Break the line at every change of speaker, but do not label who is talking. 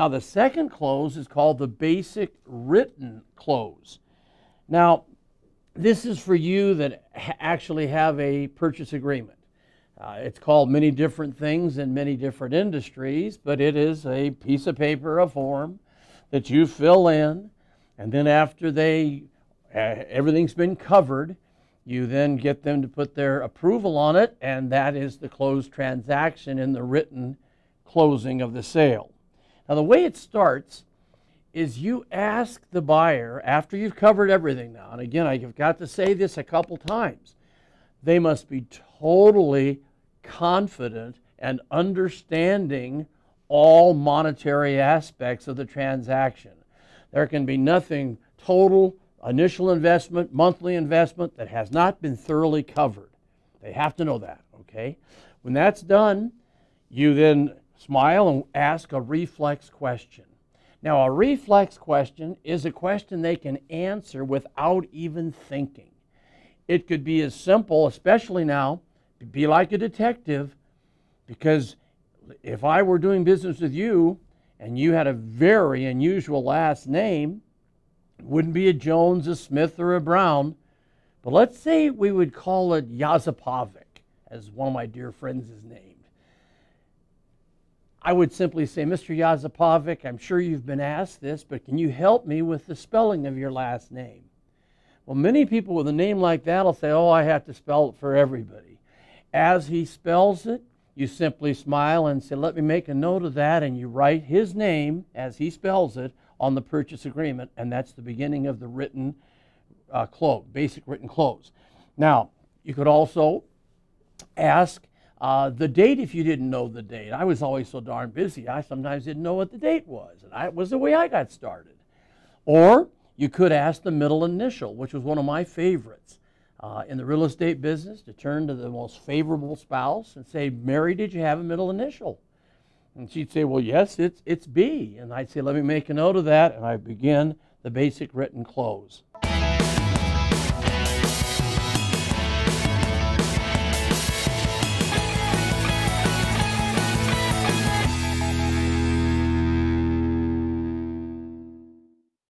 Now, the second close is called the basic written close. Now, this is for you that actually have a purchase agreement. It's called many different things in many different industries, but it is a piece of paper, a form that you fill in, and then after everything's been covered, you then get them to put their approval on it, and that is the closed transaction in the written closing of the sale. Now, the way it starts is you ask the buyer, after you've covered everything now, and again, I've got to say this a couple times, they must be totally confident and understanding all monetary aspects of the transaction. There can be nothing total, initial investment, monthly investment that has not been thoroughly covered. They have to know that, okay? When that's done, you then smile and ask a reflex question. Now, a reflex question is a question they can answer without even thinking. It could be as simple, especially now, to be like a detective, because if I were doing business with you and you had a very unusual last name, it wouldn't be a Jones, a Smith, or a Brown, but let's say we would call it Yazapovic, as one of my dear friends is named. I would simply say, Mr. Yazapovic, I'm sure you've been asked this, but can you help me with the spelling of your last name? Well, many people with a name like that will say, oh, I have to spell it for everybody. As he spells it, you simply smile and say, let me make a note of that, and you write his name as he spells it on the purchase agreement, and that's the beginning of the written close, basic written close. Now, you could also ask the date if you didn't know the date. I was always so darn busy, I sometimes didn't know what the date was, and that was the way I got started. Or you could ask the middle initial, which was one of my favorites in the real estate business, to turn to the most favorable spouse and say, Mary, did you have a middle initial? And she'd say, well, yes, it's B. And I'd say, let me make a note of that, and I begin the basic written close.